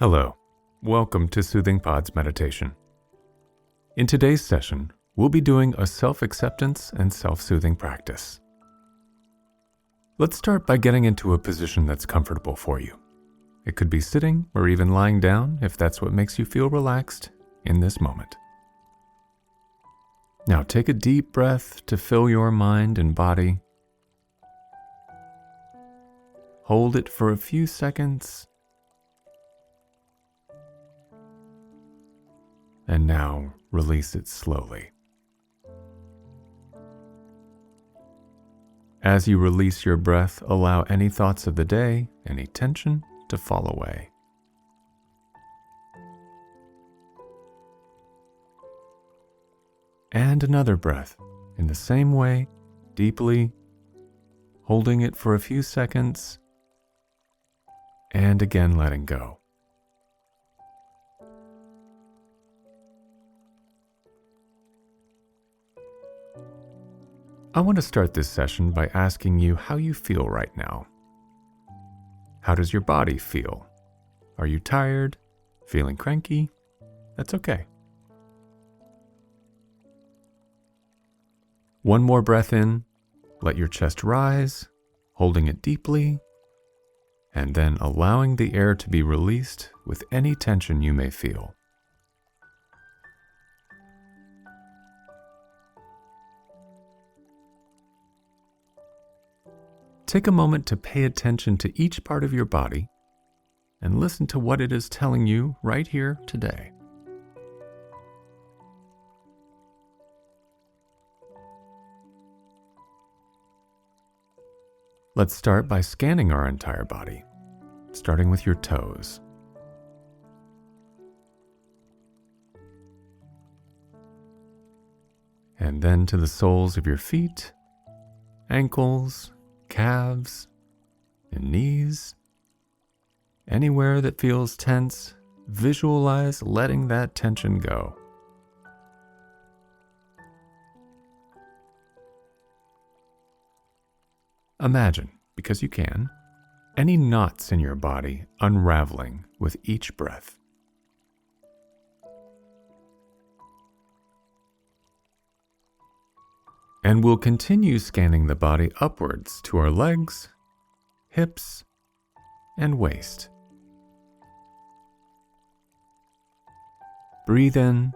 Hello, welcome to Soothing Pod's meditation. In today's session, we'll be doing a self-acceptance and self-soothing practice. Let's start by getting into a position that's comfortable for you. It could be sitting or even lying down if that's what makes you feel relaxed in this moment. Now take a deep breath to fill your mind and body. Hold it for a few seconds. And now release it slowly. As you release your breath, allow any thoughts of the day, any tension to fall away. And another breath in the same way, deeply, holding it for a few seconds, and again letting go. I want to start this session by asking you how you feel right now. How does your body feel? Are you tired? Feeling cranky? That's okay. One more breath in, let your chest rise, holding it deeply, and then allowing the air to be released with any tension you may feel. Take a moment to pay attention to each part of your body and listen to what it is telling you right here today. Let's start by scanning our entire body, starting with your toes. And then to the soles of your feet, ankles, calves, and knees. Anywhere that feels tense, visualize letting that tension go. Imagine, because you can, any knots in your body unraveling with each breath. And we'll continue scanning the body upwards to our legs, hips, and waist. Breathe in,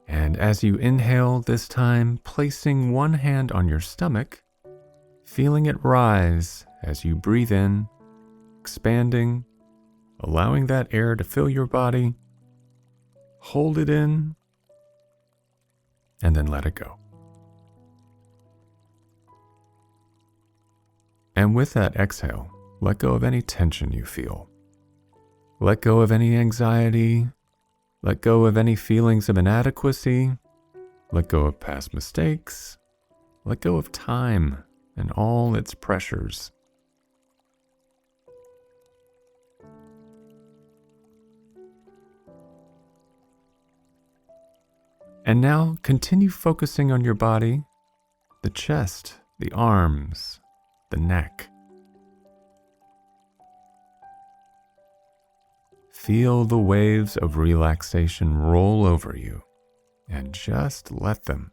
and as you inhale this time, placing one hand on your stomach, feeling it rise as you breathe in, expanding, allowing that air to fill your body. Hold it in, and then let it go. And with that exhale, let go of any tension you feel. Let go of any anxiety. Let go of any feelings of inadequacy. Let go of past mistakes. Let go of time and all its pressures. And now continue focusing on your body, the chest, the arms, the neck. Feel the waves of relaxation roll over you and just let them.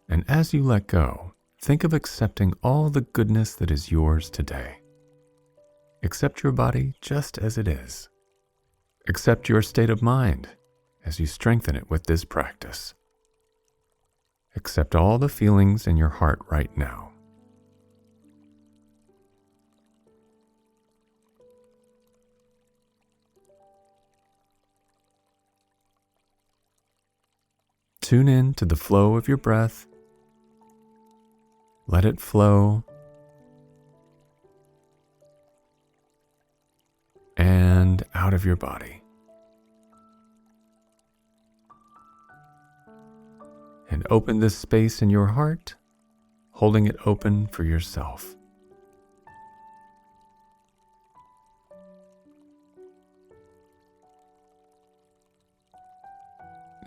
And as you let go, think of accepting all the goodness that is yours today. Accept your body just as it is. Accept your state of mind as you strengthen it with this practice. Accept all the feelings in your heart right now. Tune in to the flow of your breath. Let it flow. And out of your body. And open this space in your heart, holding it open for yourself.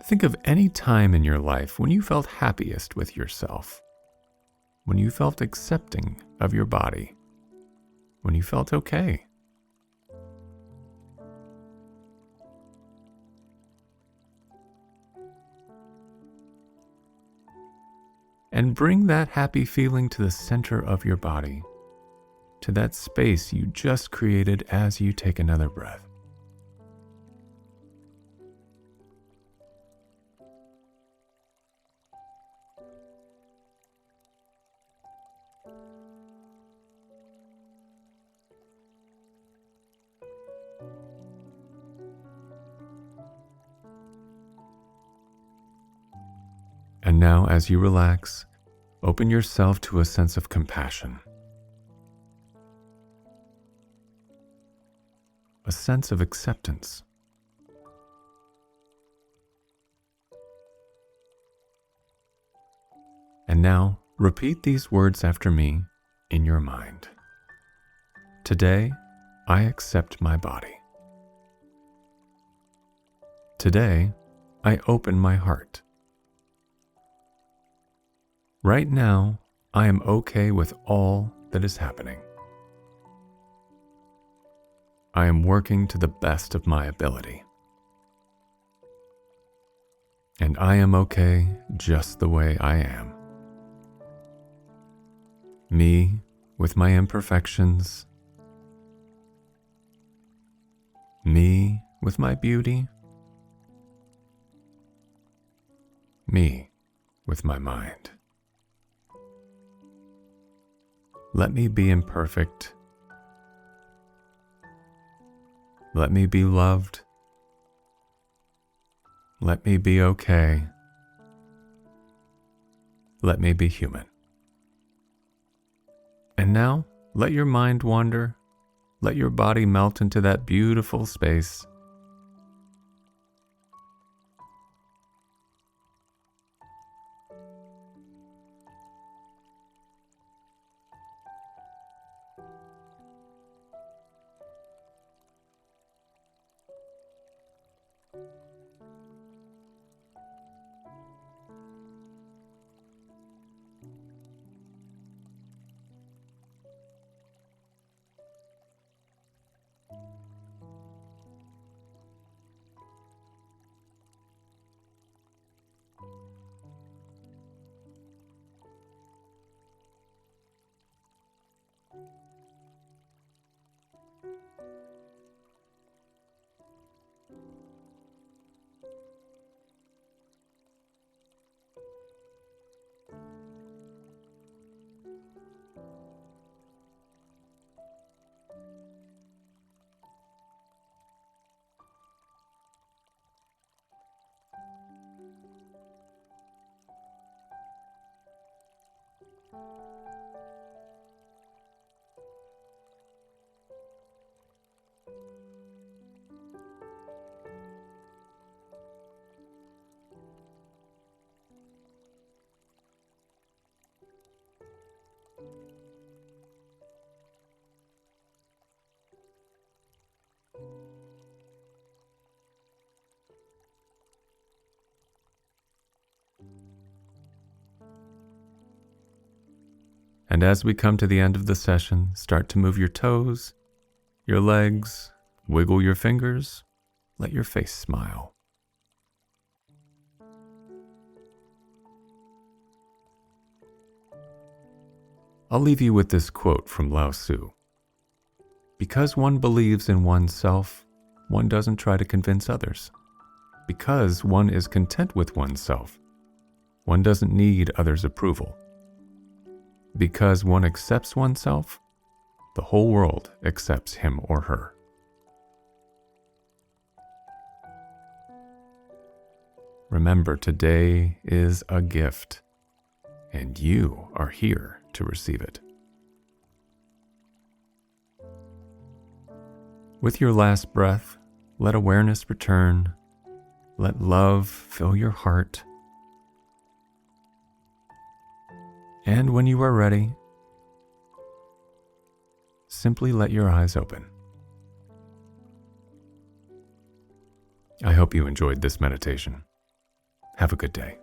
Think of any time in your life when you felt happiest with yourself. when you felt accepting of your body, when you felt okay. And bring that happy feeling to the center of your body, to that space you just created as you take another breath. And now, as you relax, open yourself to a sense of compassion, a sense of acceptance. And now, repeat these words after me in your mind. Today, I accept my body. Today, I open my heart. Right now, I am okay with all that is happening. I am working to the best of my ability. And I am okay just the way I am. Me with my imperfections. Me with my beauty. Me with my mind. Let me be imperfect. Let me be loved. Let me be okay. Let me be human. And now, let your mind wander. Let your body melt into that beautiful space. And as we come to the end of the session, start to move your toes, your legs, wiggle your fingers, let your face smile. I'll leave you with this quote from Lao Tzu. Because one believes in oneself, one doesn't try to convince others. Because one is content with oneself, one doesn't need others' approval. Because one accepts oneself, the whole world accepts him or her. Remember, today is a gift, and you are here to receive it. With your last breath, let awareness return. Let love fill your heart. And when you are ready, simply let your eyes open. I hope you enjoyed this meditation. Have a good day.